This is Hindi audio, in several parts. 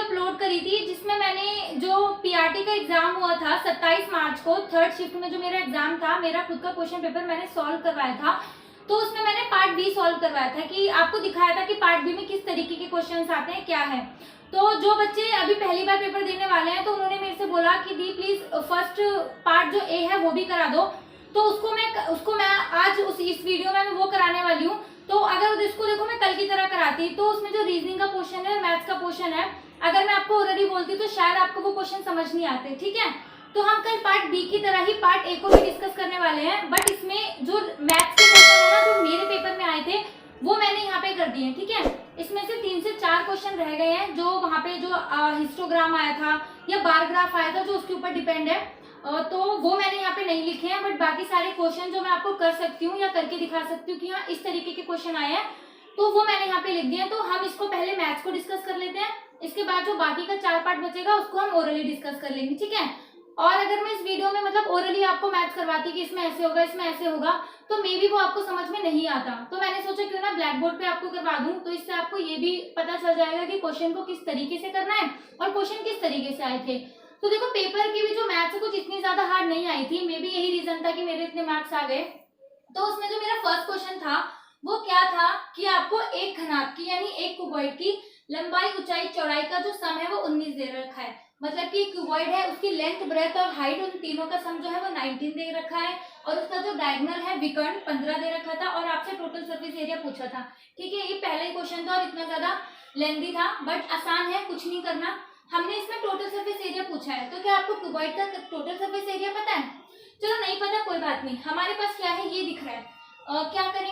अपलोड करी थी जिसमें मैंने जो पीआरटी का एग्जाम हुआ था 27 मार्च को, थर्ड शिफ्ट में जो मेरा एग्जाम था, मेरा खुद का क्वेश्चन पेपर मैंने सॉल्व करवाया था। तो उसमें मैंने पार्ट बी सॉल्व करवाया था कि आपको दिखाया था कि पार्ट बी में किस तरीके के क्वेश्चंस आते हैं, क्या है। तो जो बच्चे अभी पहली बार पेपर देने वाले हैं तो उन्होंने मेरे से बोला कि दी प्लीज फर्स्ट पार्ट जो ए है वो भी करा दो। तो उसको मैं आज इस वीडियो में मैं वो कराने वाली हूँ। तो अगर इसको देखो मैं कल की तरह कराती तो उसमें जो रीजनिंग का क्वेश्चन है, मैथ्स का क्वेश्चन है, अगर मैं आपको ऑलरेडी बोलती तो शायद आपको वो क्वेश्चन समझ नहीं आते। ठीक है, तो हम कल पार्ट बी की तरह ही पार्ट ए को भी डिस्कस करने वाले हैं, बट इसमें जो मैथ्स के क्वेश्चन है ना जो मेरे पेपर में आए थे वो मैंने यहाँ पे कर दिए। ठीक है, इसमें से 3 से 4 क्वेश्चन रह गए हैं जो वहाँ पे जो हिस्टोग्राम आया था या बार ग्राफ आया था जो उसके ऊपर डिपेंड है, तो वो मैंने यहाँ पे नहीं लिखे हैं। बट बाकी सारे क्वेश्चन जो मैं आपको कर सकती हूँ या करके दिखा सकती हूँ कि हाँ इस तरीके के क्वेश्चन आए हैं, तो वो मैंने यहाँ पे लिख दिए। तो हम इसको पहले मैथ्स को डिस्कस कर लेते हैं, इसके बाद जो बाकी का 4 पार्ट बचेगा उसको हम ओरली डिस्कस कर लेंगे। ठीक है, और अगर मैं इस वीडियो में मतलब ओरली आपको मैथ्स करवाती कि इसमें ऐसे होगा इसमें ऐसे होगा तो मे भी वो आपको समझ में नहीं आता, तो मैंने सोचा क्यों ना ब्लैक बोर्ड पे आपको करवा दूं, तो इससे आपको ये भी पता चल जाएगा कि क्वेश्चन को किस तरीके से करना है और क्वेश्चन किस तरीके से आए थे। तो देखो पेपर की भी जो मैथ्स है कुछ इतनी ज्यादा हार्ड नहीं आई थी, मे बी यही रीजन था कि मेरे इतने मार्क्स आ गए। तो उसमें जो मेरा फर्स्ट क्वेश्चन था वो क्या था कि आपको एक घनाभ की यानी एक क्यूबॉइड की लंबाई ऊंचाई चौड़ाई का जो सम है वो 19 दे रखा है। मतलब कि क्यूबॉइड है उसकी लेंथ ब्रेथ और हाइट उन तीनों का सम जो है वो 19 दे रखा है, और उसका जो डायगोनल है विकर्ण 15 दे रखा था, और आपसे टोटल सरफेस एरिया पूछा था। ठीक है, ये पहला ही क्वेश्चन था और इतना ज्यादा लेंथी था बट आसान है, कुछ नहीं करना। हमने इसमें टोटल सरफेस एरिया पूछा है, तो क्या आपको क्यूबॉइड का टोटल सरफेस एरिया पता है? चलो नहीं पता कोई बात नहीं, हमारे पास क्या है ये दिख रहा है। क्या करें,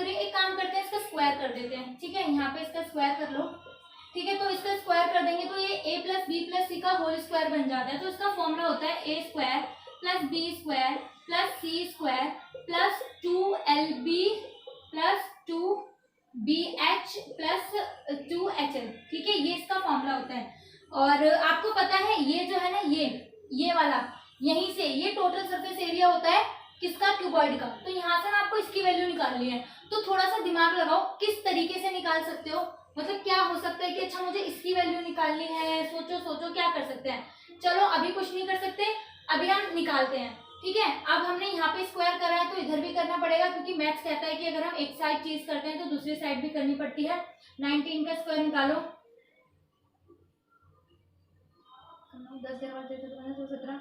एक काम करते हैं इसका स्क्वायर कर देते हैं। ठीक है, यहाँ पे इसका स्क्वायर कर लो। ठीक है, तो इसका स्क्वायर कर देंगे तो ये a प्लस बी प्लस सी का होल स्क्वायर बन जाता है। तो इसका फॉर्मूला होता है A square plus B square plus C square plus 2lb plus 2bh plus 2hl। ठीक है, ये इसका फॉर्मूला होता है। और आपको पता है ये जो है ना ये वाला यहीं से ये टोटल सरफेस एरिया होता है किसका? क्यूबॉइड का। तो यहाँ से ना आपको इसकी वैल्यू निकालनी है, तो थोड़ा सा दिमाग लगाओ किस तरीके से निकाल सकते हो। मतलब क्या हो सकता है कि अच्छा मुझे इसकी वैल्यू निकालनी है, सोचो क्या कर सकते हैं। चलो अभी कुछ नहीं कर सकते, अभी हम निकालते हैं। ठीक है, अब हमने यहाँ पे स्क्वायर करा है तो इधर भी करना पड़ेगा, क्योंकि मैथ्स कहता है कि अगर हम एक साइड चीज करते हैं तो दूसरी साइड भी करनी पड़ती है। 19 का स्क्वायर निकालो, 10 17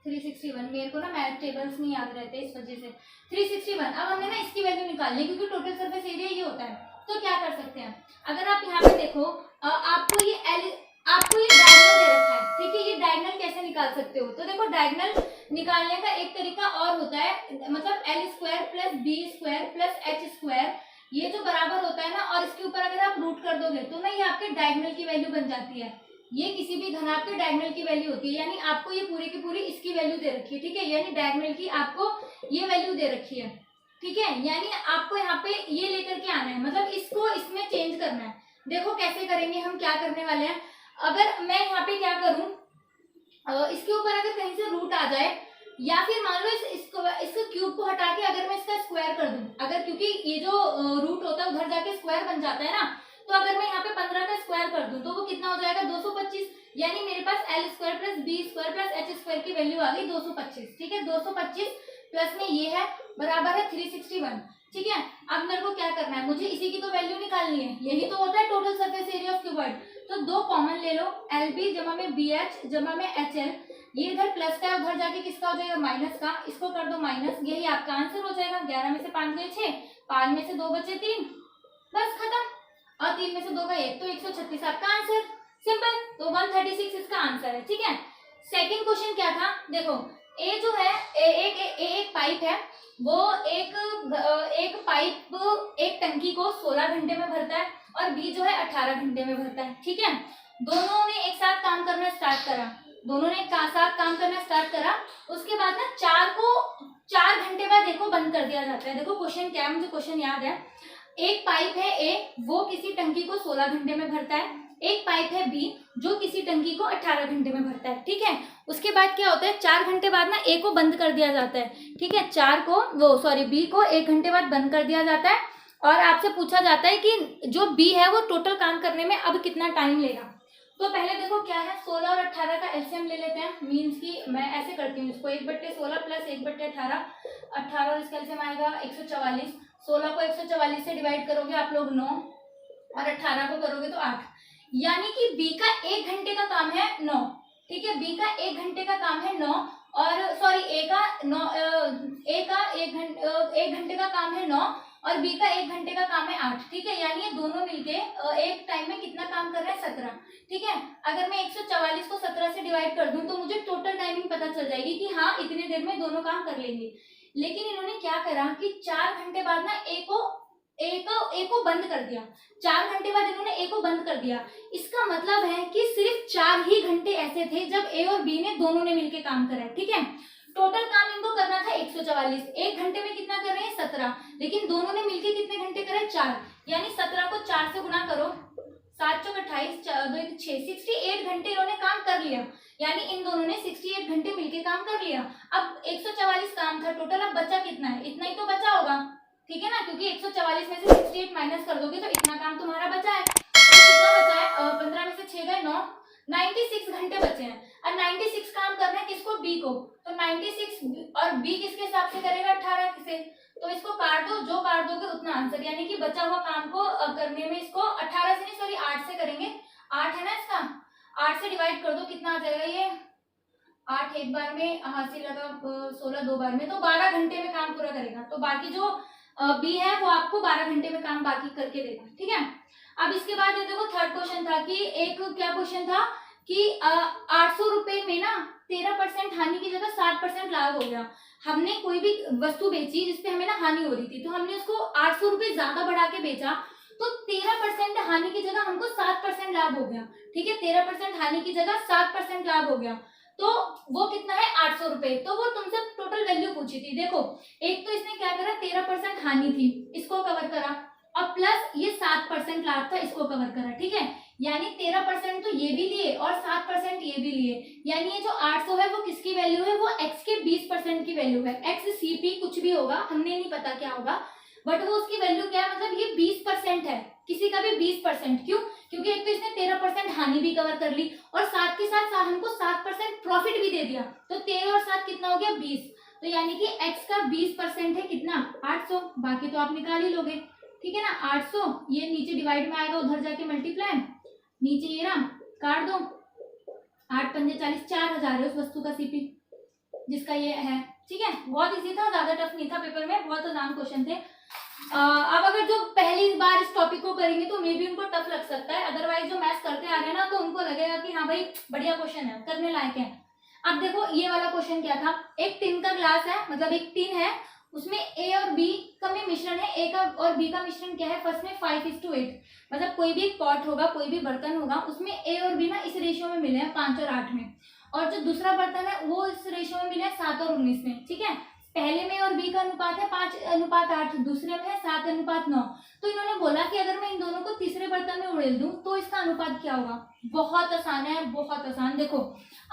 361। मेरे को ना मैथ टेबल्स नहीं याद रहते इस वजह से 361। अब हमने ना इसकी वैल्यू निकालनी है क्योंकि टोटल सरफेस एरिया ये होता है। तो क्या कर सकते हैं, अगर आप यहाँ पे देखो आपको ये डायगोनल दे रखा है। ठीक है, ये डायगोनल कैसे निकाल सकते हो? तो देखो डायगोनल निकालने का एक तरीका और होता है, मतलब L square plus B square plus H square, ये जो बराबर होता है ना, और इसके ऊपर अगर आप रूट कर दोगे तो ना ये आपके डायगोनल की वैल्यू बन जाती है। ये किसी भी घनाभ के डायगोनल की वैल्यू होती है, यानी आपको ये पूरी की पूरी इसकी वैल्यू दे रखी है। ठीक है, यानी डायगोनल की आपको ये वैल्यू दे रखी है। ठीक है, यानी आपको यहाँ पे ये लेकर के आना है, मतलब इसको इसमें चेंज करना है। देखो कैसे करेंगे, हम क्या करने वाले हैं। अगर मैं यहाँ पे क्या करूं, इसके ऊपर अगर कहीं से रूट आ जाए, या फिर मान लो इस क्यूब को हटा के अगर मैं इसका स्क्वायर कर दूं, अगर क्योंकि ये जो रूट होता है उधर जाके स्क्वायर बन जाता है ना, तो अगर मैं यहाँ पे 15 का स्क्वायर कर दूं तो वो कितना हो जाएगा? 225। यानी मेरे पास L square plus B square plus H square की वैल्यू आ गई 225। ठीक है, 225 प्लस में ये है बराबर है 361। ठीक है, अब मेरे को क्या करना है, मुझे इसी की तो वैल्यू निकालनी है, यही तो होता है total surface area of cuboid. तो दो कॉमन ले लो, एल बी जमा में बी एच जमा में एच एल, ये इधर प्लस का उधर जाके किसका हो जाएगा? माइनस का, इसको कर दो माइनस, यही आपका आंसर हो जाएगा। 11 में से 5 गए 6, 5 में से 2 बचे 3, बस खत्म। और 3 में से 2 का 1, तो 136 आपका आंसर। सिंपल, तो 136 इसका आंसर है। ठीक है, सेकंड क्वेश्चन क्या था, देखो ए जो है एक पाइप है, वो एक पाइप एक टंकी को 16 घंटे में भरता है और बी जो है 18 घंटे में भरता है। ठीक है, दोनों ने एक साथ काम करना स्टार्ट करा, उसके बाद ना 4 घंटे बाद देखो बंद कर दिया जाता है। देखो क्वेश्चन क्या है, मुझे क्वेश्चन याद है। एक पाइप है ए, वो किसी टंकी को 16 घंटे में भरता है। एक पाइप है बी जो किसी टंकी को 18 घंटे में भरता है। ठीक है, उसके बाद क्या होता है, 4 घंटे बाद ना ए को बंद कर दिया जाता है, ठीक है, बी को 1 घंटे बाद बंद कर दिया जाता है और आपसे पूछा जाता है कि जो बी है वो टोटल काम करने में अब कितना टाइम लेगा। तो पहले देखो क्या है, 16 और 18 का एलसीएम ले लेते हैं, मीन्स कि मैं ऐसे करती हूँ इसको 1/16 प्लस 1/18, 18 और इसका एलसीएम आएगा 144। 16 को 144 से डिवाइड करोगे आप लोग 9 और 18 को करोगे तो 8, यानी कि बी का 1 घंटे का काम है 9, ठीक है, बी का 1 घंटे का काम है 9 और सॉरी ए का 1 घंटे का काम है 9 और बी का 1 घंटे का काम है 8, ठीक है, यानी ये दोनों मिलके एक टाइम में कितना काम कर रहे हैं 17, ठीक है। अगर मैं 144 को 17 से डिवाइड कर दूं तो मुझे टोटल टाइमिंग पता चल जाएगी कि हाँ इतने देर में दोनों काम कर लेंगे। लेकिन इन्होंने क्या करा कि 4 घंटे बाद ना ए को बंद कर दिया, 4 घंटे बाद इन्होंने ए को बंद कर दिया। इसका मतलब है कि सिर्फ 4 ही घंटे ऐसे थे जब ए और बी ने दोनों ने मिलके काम करा है, ठीक है। टोटल काम इनको करना था 144, 1 घंटे में कितना कर रहे हैं 17, लेकिन दोनों ने मिलके कितने घंटे करे 4, यानी 17 को 4 से गुना करो, 7 चौक 28, 2 6, 68 घंटे इन्होंने काम कर लिया, यानी इन दोनों ने 68 घंटे मिलके काम कर लिया। अब 144 काम था टोटल, अब बचा कितना है, इतना ही तो बचा होगा, ठीक है ना, क्योंकि 144 में से 68 माइनस कर दोगे तो इतना काम तुम्हारा बचा है। तो कितना बचा है, 15 में से 6 गए 9, 96 घंटे बचे हैं। अब 96 काम करना है किसको, बी को, तो 96 और बी किसके हिसाब से करेगा 18 से, तो इसको काट दो, जो काट दोगे उतना आंसर, यानी कि बचा हुआ काम को करने में इसको 18 से नहीं सॉरी 8 से करेंगे, 8 है ना इसका, 8 से डिवाइड कर दो कितना आ जाएगा, ये 8 एक बार में हासिल लगा, 16 दो बार में, तो 12 घंटे में काम पूरा करेगा। तो बाकी जो बी है वो आपको 12 घंटे में काम बाकी करके देगा, ठीक है। अब इसके बाद ये देखो थर्ड क्वेश्चन था कि एक क्या क्वेश्चन था कि 800 रुपए में ना 13% हानि की जगह 60% लाभ हो गया। हमने कोई भी वस्तु बेची जिसपे हमें ना हानि हो रही थी, तो हमने उसको 800 रुपए ज्यादा बढ़ा के बेचा, तो 13% हानि की जगह हमको 7% लाभ हो गया, ठीक है, 13% हानि की जगह 7% लाभ हो गया, तो वो कितना है 800 रुपए। तो वो तुमसे टोटल वैल्यू पूछी थी, देखो एक तो इसने क्या करा 13% हानि थी इसको कवर करा और प्लस ये 7% लाभ था इसको कवर करा, ठीक है, यानी 13% तो ये भी लिए और 7% ये भी लिए, यानी ये जो 800 है वो किसकी वैल्यू है, वो x के 20% की वैल्यू है, x CP कुछ भी होगा, हमने नहीं पता क्या होगा, बट वो उसकी वैल्यू क्या है, मतलब ये 20% है, किसी का भी 20%, क्यों, क्योंकि एक तो इसने 13% हानि भी कवर कर ली और साथ के साथ हमको 7% प्रॉफिट भी दे दिया, तो 13 और 7 कितना हो गया 20, तो यानी कि x का 20% है कितना 800, बाकी तो आप निकाल ही लोगे, ठीक है ना, 800 ये नीचे डिवाइड में आएगा, उधर जाके मल्टीप्लाई, नीचे ये रहा काट दो, 8 पंजे 40, 4000 है उस वस्तु का सीपी जिसका ये है, ठीक है, बहुत इजी था, ज्यादा टफ नहीं था, पेपर में बहुत आसान क्वेश्चन थे। अब अगर जो पहली बार इस टॉपिक को करेंगे तो मे भी उनको टफ लग सकता है, अदरवाइज जो मैथ्स करते आ रहे हैं ना तो उनको लगेगा कि हाँ भाई बढ़िया क्वेश्चन है, करने लायक है। अब देखो ये वाला क्वेश्चन क्या था, एक टिन का ग्लास है, मतलब एक टिन है, उसमें ए और बी का में मिश्रण है, ए का और बी का मिश्रण क्या है, फर्स्ट में 5:8, मतलब कोई भी पॉट होगा, कोई भी बर्तन होगा, उसमें ए और बी ना इस रेशियो में मिले हैं 5 और 8 में, और जो दूसरा बर्तन है वो इस रेशियो में मिले हैं 7 और 19 में, ठीक है, पहले में और बी का अनुपात है 5:8, दूसरे में है 7:9, तो इन्होंने बोला कि अगर मैं इन दोनों को तीसरे बर्तन में उड़ेल दूं तो इसका अनुपात क्या होगा। बहुत आसान है, बहुत आसान, देखो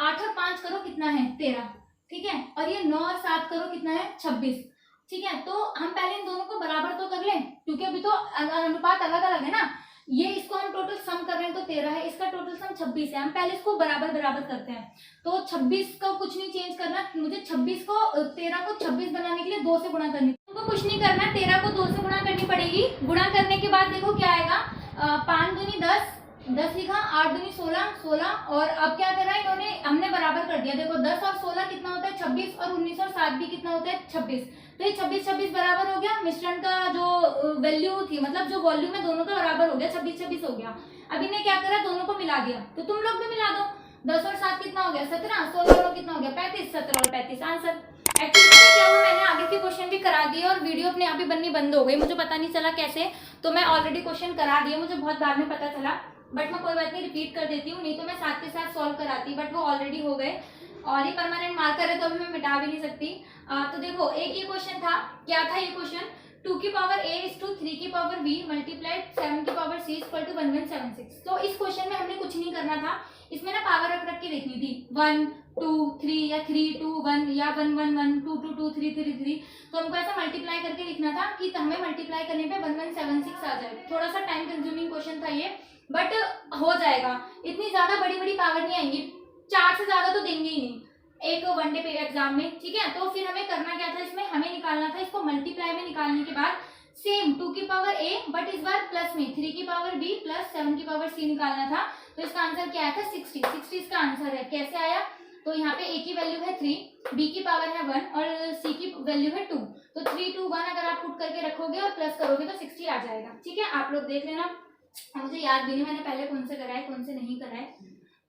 8 और 5 करो कितना है 13, ठीक है, और ये 9 और 7 करो कितना है 26, ठीक है, तो हम पहले इन दोनों को बराबर तो कर लें, क्योंकि अभी तो अनुपात अलग अलग है ना, ये इसको हम टोटल सम कर रहे हैं तो 13 है, इसका टोटल सम 26 है, हम पहले इसको बराबर बराबर करते हैं, तो 26 का कुछ नहीं चेंज करना, मुझे 26 को 13 को 26 बनाने के लिए 2 से गुणा करनी, तुमको कुछ नहीं करना, 13 को 2 से गुणा करनी पड़ेगी, गुणा करने के बाद देखो क्या आएगा, 5 दूनी 10, 10 लिखा, 8 दूनी 16, 16, और अब क्या करा इन्होंने, हमने बराबर कर दिया, देखो 10 और 16 कितना होता है 26, और 19 और 7 भी कितना होता है 26, तो ये 26 बराबर हो गया, मिश्रण का जो वैल्यू थी, मतलब जो वॉल्यूम है दोनों का बराबर हो गया, 26 हो गया। अब इन्हें क्या करा, दोनों को मिला दिया, तो तुम लोग भी मिला दो, 10 और 7 कितना हो गया 17, 16 और कितना हो गया 35, 17 और 35 आंसर। एक्चुअली क्या हुआ, मैंने आगे के क्वेश्चन भी करा दिए और वीडियो अपने आप ही बननी बंद हो गई, मुझे पता नहीं चला कैसे, तो मैं ऑलरेडी क्वेश्चन करा दिए, मुझे बहुत बाद में पता चला, बट मैं कोई बात नहीं रिपीट कर देती हूँ, नहीं तो मैं साथ के साथ सॉल्व कराती, बट वो ऑलरेडी हो गए, और ये परमानेंट मार्कर है तो अभी मैं मिटा भी नहीं सकती। तो देखो एक ये क्वेश्चन था, क्या था ये क्वेश्चन, 2 की पावर a is to 3 की पावर v मल्टीप्लाइड 7 की पावर c इक्वल टू 1176। तो इस क्वेश्चन में हमने कुछ नहीं करना था, इसमें ना पावर रख रख के देखनी थी, 1 3 या 3 2 1 या 1 1 1 2 2 2 3 3 3, तो हमको ऐसा मल्टीप्लाई करके लिखना था कि हमें मल्टीप्लाई करने पे 1176 आ जाए। थोड़ा सा टाइम कंज्यूमिंग क्वेश्चन था ये, बट हो जाएगा। इतनी ज्यादा बड़ी बड़ी पावर नहीं आएंगी, 4 से ज्यादा तो देंगे ही नहीं एक वनडे पे एग्जाम में, ठीक है। तो फिर हमें करना क्या था, इसमें हमें निकालना था, इसको मल्टीप्लाई में निकालने के बाद सेम 2 की पावर a बट इस बार प्लस में 3 की पावर b प्लस 7 की पावर c निकालना था। तो इसका आंसर क्या आया था 60 इसका आंसर है। कैसे आया, तो यहाँ पे a की वैल्यू है 3, b की पावर है 1 और c की वैल्यू है 2। तो 3 2 1 अगर आप पुट करके रखोगे और प्लस करोगे तो 60 आ जाएगा, ठीक है। आप लोग देख लेना, मुझे याद भी नहीं मैंने पहले कौन से कराए कौन से नहीं कराए।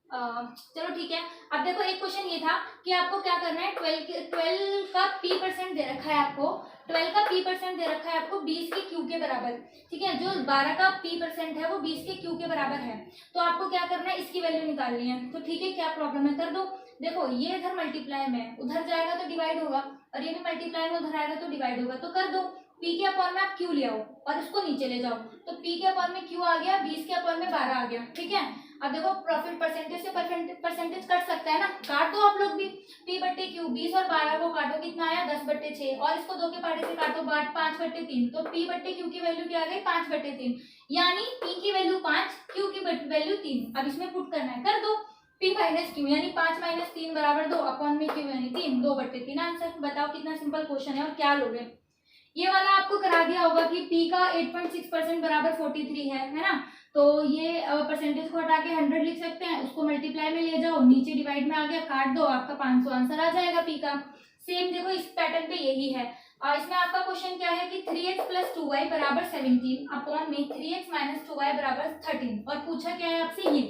चलो ठीक है। अब देखो एक क्वेश्चन ये था कि आपको क्या करना है, 12 का p% दे रखा है आपको, 12 का p% दे रखा है आपको 20 के q के बराबर, ठीक है। जो 12 का p% है वो 20 के q के बराबर है। तो आपको क्या करना है, इसकी वैल्यू निकालनी है। तो ठीक है, क्या प्रॉब्लम है, कर दो। देखो ये इधर मल्टीप्लाई में उधर जाएगा तो डिवाइड होगा, और ये भी मल्टीप्लाई में उधर आएगा तो डिवाइड होगा। तो कर दो, p के अपॉन में आप q ले आओ और इसको नीचे ले जाओ। तो p के अपॉन में q आ गया, 20 के अपॉन में 12 आ गया, ठीक है। अब देखो प्रॉफिट परसेंटेज से परसेंटेज कट सकता है ना, काट दो आप लोग भी। p बट्टे q, 20 और 12 को काटो, कितना आया 10 बट्टे 6, और इसको 2 के पार्टे से काटो 5 बट्टे 3। तो p बट्टे q की वैल्यू क्या आ गई 5 बट्टे 3, यानी p की वैल्यू 5, q की वैल्यू 3। अब इसमें पुट करना है, कर दो p माइनस क्यू यानी 5 माइनस 3 बराबर 2 अपॉन में q यानी 3, 2 बट्टे 3 आंसर। बताओ कितना सिंपल क्वेश्चन है और क्या लोगे। ये वाला आपको करा दिया होगा कि p का 8.6% बराबर 43 है ना। तो ये परसेंटेज को हटा के 100 लिख सकते हैं, उसको मल्टीप्लाई में ले जाओ, नीचे डिवाइड में आ गया, काट दो, आपका 500 आंसर आ जाएगा p का। सेम देखो इस पैटर्न पे यही है। इसमें आपका क्वेश्चन क्या है कि 3x प्लस 2y बराबर 17 अपॉन में 3x माइनस 2y बराबर 13, और पूछा क्या है आपसे ये,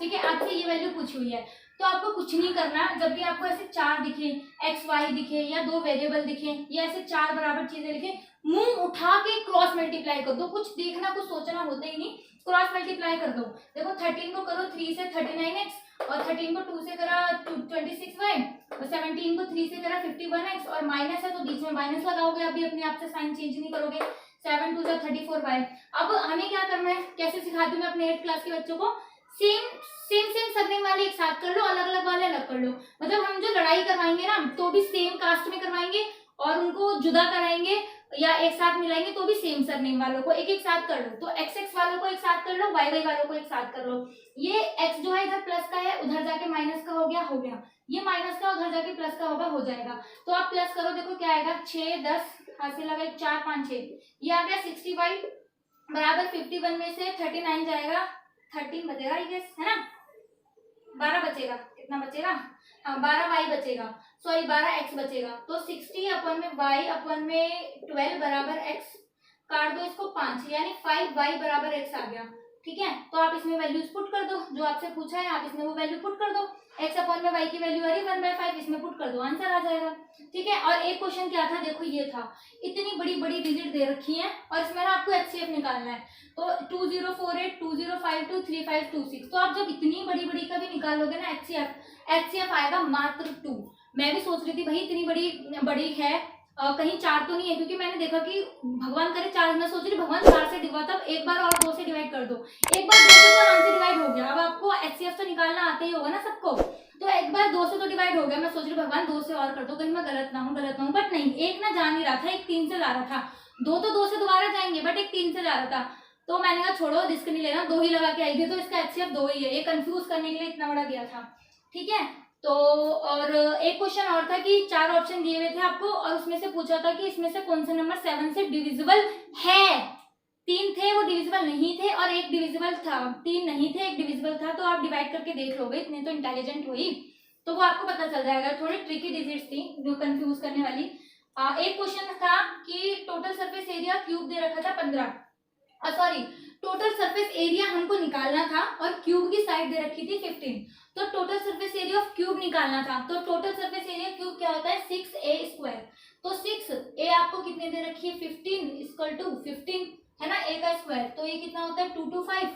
ठीक है, आपसे ये वैल्यू पूछी हुई है। तो आपको कुछ नहीं करना, जब भी आपको ऐसे 4 दिखे, एक्स वाई दिखे या 2 वेरिएबल दिखे या ऐसे 4 बराबर चीजें दिखे, मुंह उठा के क्रॉस मल्टीप्लाई कर दो। कुछ देखना कुछ सोचना होता ही नहीं, क्रॉस मल्टीप्लाई कर दो। देखो 13 को करो 3 से 39x, और 13 को 2 से करा 26y, और 17 को 3 से करा 51x, और माइनस है तो बीच में माइनस लगाओगे, अभी अपने आप से साइन चेंज नहीं करोगे। 7 2 34y। अब हमें क्या करना है, कैसे सिखाती हूँ मैं अपने 8th क्लास के बच्चों को, सेम सरनेम वाले एक साथ कर लो, अलग अलग वाले अलग कर लो। मतलब हम जो लड़ाई करवाएंगे ना तो भी सेम कास्ट में करवाएंगे, और उनको जुदा कराएंगे या एक साथ मिलाएंगे तो भी सेम सरनेम वालों को एक एक साथ कर लो। तो एक्स एक्स वालों को एक साथ कर लो, वाई वाई वालों को एक साथ कर लो। ये एक्स जो है इधर प्लस का है, उधर जाके माइनस का हो गया, ये माइनस का उधर जाके प्लस का होगा, हो जाएगा। तो आप प्लस करो, देखो क्या आएगा 6 10 हाथ से लगा 4 5 6, ये आ गया 60y बराबर 51 में से 39 जाएगा, 13 बचेगा आई गेस, है ना, 12 बचेगा, कितना बचेगा, हाँ 12y बचेगा, सॉरी 12x बचेगा। तो 60 अपन में y अपन में 12 बराबर x, काट दो इसको 5, यानी 5y बराबर x आ गया, ठीक है। तो आप इसमें वैल्यूज पुट कर दो, जो आपसे पूछा है आप इसमें वो वैल्यू पुट कर दो। x अपन में y की वैल्यू आ रही 1/5, इसमें पुट कर दो, आंसर आ जाएगा, ठीक है। और एक क्वेश्चन क्या था, देखो ये था, इतनी बड़ी बड़ी डिजिट दे रखी है और इसमें ना आपको HCF निकालना है। तो 2048 2052 3526, तो आप जब इतनी बड़ी बड़ी का भी निकालोगे ना HCF आएगा मात्र 2। मैं भी सोच रही थी भाई इतनी बड़ी है, कहीं 4 तो नहीं है, क्योंकि मैंने देखा कि भगवान करे 4, मैं सोच रही भगवान 4 से डिवाइड, तब एक बार और 2 से डिवाइड कर दो, एक बार 2 से तो आराम से डिवाइड हो गया। अब आपको HCF तो निकालना आता ही होगा ना सबको, तो एक बार 2 से तो डिवाइड हो गया। मैं सोच रही भगवान 2 से और कर दो, कहीं मैं गलत ना हूँ, बट नहीं, एक ना जा नहीं रहा था, एक 3 से जा रहा था, 2 तो 2 से दोबारा जाएंगे बट एक 3 से जा रहा था। तो मैंने कहा छोड़ो रिस्क नहीं लेना, 2 ही लगा के आई थी, तो इसका HCF 2 ही है, ये कंफ्यूज करने के लिए इतना बड़ा दिया था, ठीक है। तो और एक क्वेश्चन और था कि 4 ऑप्शन दिए हुए थे आपको, और उसमें से पूछा था कि इसमें से कौन सा नंबर 7 से डिविजिबल है। 3 थे वो डिविजिबल नहीं थे, और एक डिविजिबल था, 3 नहीं थे एक डिविजिबल था। तो आप डिवाइड करके देख लोगे, इतने तो इंटेलिजेंट हुई, तो वो आपको पता चल जाएगा। थोड़ी ट्रिकी डिजिट्स थी जो कंफ्यूज करने वाली। एक क्वेश्चन था कि टोटल सरफेस एरिया क्यूब दे रखा था 15, सॉरी टोटल सरफेस एरिया हमको निकालना था और क्यूब की साइड दे रखी थी 15, तो total surface area of cube निकालना था। तो टोटल सरफेस एरिया क्यूब क्या होता है 6a²। तो 6a आपको कितने दे रखी है 15 इक्वल टू 15 है ना, a का स्क्वायर, तो ये कितना होता है 225,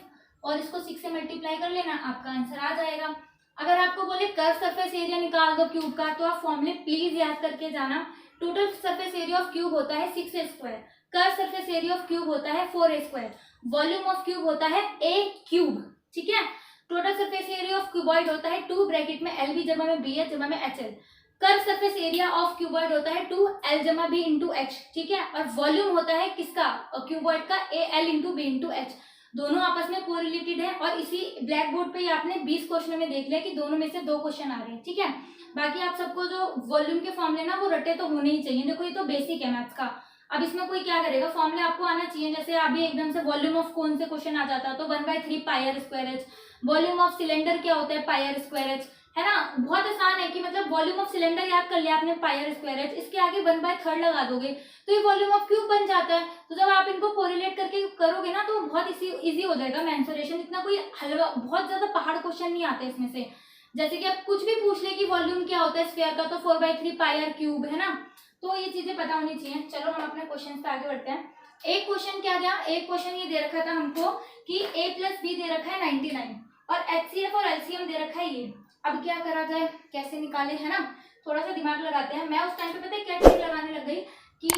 और इसको 6 से मल्टीप्लाई कर लेना, आपका आंसर आ जाएगा। अगर आपको बोले कर्व सरफेस एरिया निकाल दो क्यूब का, तो आप फॉर्मूले प्लीज याद करके जाना। Total surface area of cube होता है 6a², curve surface area of cube होता है 4a², वॉल्यूम ऑफ क्यूब होता है a क्यूब, ठीक है। Total surface area of cuboid होता है 2 ब्रैकेट में LB जमा में BH जमा में HL। Curve surface area of cuboid होता है 2L जमा B इंटू H, ठीक है। और वॉल्यूम होता है किसका, क्यूबॉइड का, AL into B into H। दोनों आपस में कोरिलेटेड है और इसी ब्लैक बोर्ड पे आपने 20 क्वेश्चन में देख लिया कि दोनों में से 2 क्वेश्चन आ रहे हैं, ठीक है। बाकी आप सबको जो वॉल्यूम के फॉर्मूले ना वो रटे तो होने ही चाहिए। देखो ये तो बेसिक है मैथ्स का। अब इसमें कोई क्या करेगा, फॉर्मूले आपको आना चाहिए। जैसे अभी एकदम से वॉल्यूम ऑफ कोन से क्वेश्चन आ जाता तो 1/3 pi square H. Volume of cylinder क्या होता है, पाई स्क्वायर एच, है ना। बहुत आसान है कि मतलब वॉल्यूम ऑफ सिलेंडर याद कर लिया आपने, पाई स्क्वायर एच, इसके आगे 1/3 लगा दोगे तो ये वॉल्यूम ऑफ क्यूब बन जाता है। तो जब आप इनको कोरिलेट करके करोगे ना तो बहुत इजी हो जाएगा मेंसुरेशन। इतना कोई हलवा बहुत ज्यादा पहाड़ क्वेश्चन नहीं आते इसमें से। जैसे कि आप कुछ भी पूछ ले कि वॉल्यूम क्या होता है स्फीयर का, तो 4/3 पाई आर क्यूब, है ना। तो ये चीजें पता होनी चाहिए। चलो हम अपने क्वेश्चन पे आगे बढ़ते हैं। एक क्वेश्चन क्या था, एक क्वेश्चन ये दे रखा था हमको कि A + B दे रखा है 99 और HCF और LCM दे रखा है ये। अब क्या करा जाए, कैसे निकाले, है ना। थोड़ा सा दिमाग लगाते हैं। मैं उस टाइम पे पता है क्या ट्रिक लगाने लग गई कि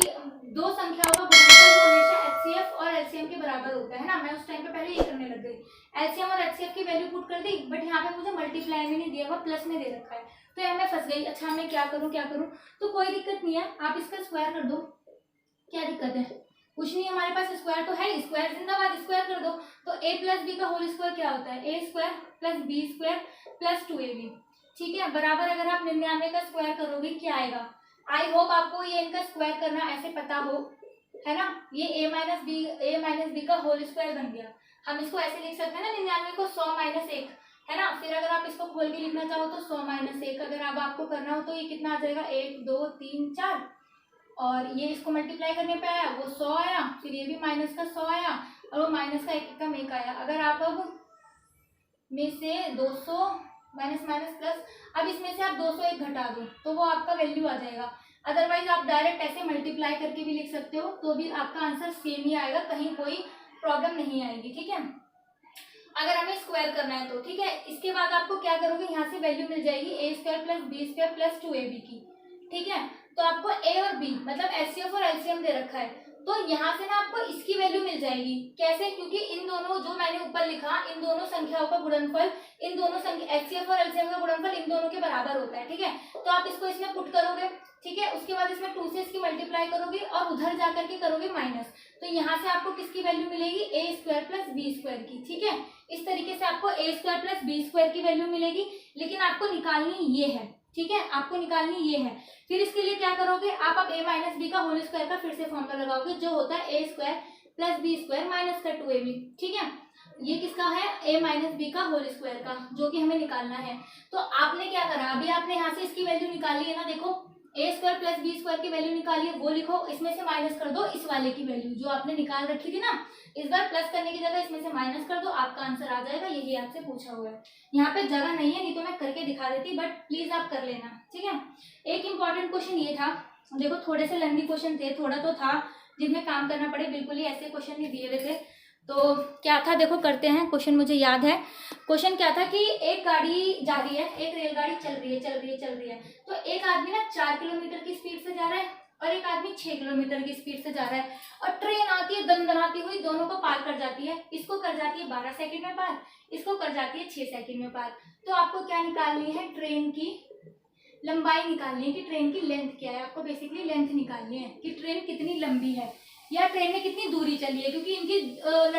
2 संख्याओं का गुणनफल हमेशा HCF और LCM के बराबर होता है ना। मैं उस टाइम पे पहले ये करने लग गई। LCM और HCF की वैल्यू पुट कर दी, बट यहाँ पे मुझे मल्टीप्लाई में नहीं दिया हुआ, प्लस में दे रखा है। तो यहाँ मैं फंस गई। अच्छा मैं क्या करूँ क्या करूँ, तो कोई दिक्कत नहीं है, आप इसका स्क्वायर कर दो। क्या दिक्कत है, कुछ नहीं, हमारे पास स्क्वायर तो है, स्क्वायर जिंदाबाद, स्क्वायर कर दो। तो A + B का होल स्क्वायर क्या होता है, A² + B² + 2AB, ठीक है। बराबर अगर आप 99 का स्क्वायर करोगे क्या आएगा। आई होप आपको ये इनका स्क्वायर करना ऐसे पता हो, है ना। ये A - B का होल स्क्वायर बन गया। हम इसको ऐसे लिख सकते हैं ना, 99 को 100 - 1, है ना। फिर अगर आप इसको खोल के लिखना चाहो तो 100 - 1, अगर अब आपको करना हो तो ये कितना आ जाएगा, 1 2 3 4, और ये इसको मल्टीप्लाई करने पे आया वो 100 आया, फिर ये भी माइनस का 100 आया, और वो माइनस का 1 कम 1 आया। अगर आप अब में से 200 माइनस माइनस प्लस, अब इसमें से आप 201 घटा दो तो वो आपका वैल्यू आ जाएगा। अदरवाइज आप डायरेक्ट ऐसे मल्टीप्लाई करके भी लिख सकते हो तो भी आपका आंसर सेम ही आएगा, कहीं कोई प्रॉब्लम नहीं आएगी, ठीक है। अगर हमें स्क्वायर करना है तो, ठीक है। इसके बाद आपको क्या करोगे, यहाँ से वैल्यू मिल जाएगी A² + B² + 2AB की, ठीक है। तो आपको A और B मतलब HCF और LCM दे रखा है, तो यहाँ से ना आपको इसकी वैल्यू मिल जाएगी। कैसे, क्योंकि इन दोनों जो मैंने ऊपर लिखा, इन दोनों संख्याओं का गुणनफल, इन दोनों संख्या HCF और LCM का गुणनफल इन दोनों के बराबर होता है, ठीक है। तो आप इसको इसमें पुट करोगे, ठीक है। उसके बाद इसमें 2 से इसकी मल्टीप्लाई करोगे और उधर जाकर के करोगे माइनस, तो यहाँ से आपको किसकी वैल्यू मिलेगी, A² + B² की, ठीक है। इस तरीके से आपको A² + B² की वैल्यू मिलेगी, लेकिन आपको निकालनी ये है, ठीक है। आपको निकालनी ये है। फिर इसके लिए क्या करोगे, आप अब A - B का होल स्क्वायर का फिर से फॉर्मूला लगाओगे, जो होता है A² + B² - 2AB, ठीक है। ये किसका है, A - B का होल स्क्वायर का, जो कि हमें निकालना है। तो आपने क्या करा, अभी आपने यहाँ से इसकी वैल्यू निकाली है ना, देखो A² + B² की वैल्यू निकाली है, वो लिखो, इसमें से माइनस कर दो इस वाले की वैल्यू जो आपने निकाल रखी थी ना, इस बार प्लस करने की जगह इसमें से माइनस कर दो, आपका आंसर आ जाएगा। यही आपसे पूछा हुआ है। यहाँ पे जगह नहीं है, नहीं तो मैं करके दिखा देती, बट प्लीज आप कर लेना, ठीक है। एक इंपॉर्टेंट क्वेश्चन ये था, देखो थोड़े से लेंथी क्वेश्चन थे, थोड़ा तो था जिनमें काम करना पड़े, बिल्कुल ही ऐसे क्वेश्चन नहीं दिए हुए थे। तो क्या था, देखो करते हैं, क्वेश्चन मुझे याद है। क्वेश्चन क्या था कि एक गाड़ी जा रही है, एक रेलगाड़ी चल रही है, तो एक आदमी ना 4 किलोमीटर की स्पीड से जा रहा है और एक आदमी 6 किलोमीटर की स्पीड से जा रहा है, और ट्रेन आती है दनदनाती हुई, दोनों को पार कर जाती है। इसको कर जाती है 12 सेकंड में पार, इसको कर जाती है 6 सेकंड में पार। तो आपको क्या निकालनी है, ट्रेन की लंबाई निकालनी है कि ट्रेन की लेंथ क्या है। आपको बेसिकली लेंथ निकालनी है कि ट्रेन कितनी लंबी है या ट्रेन में कितनी दूरी चली है, क्योंकि इनकी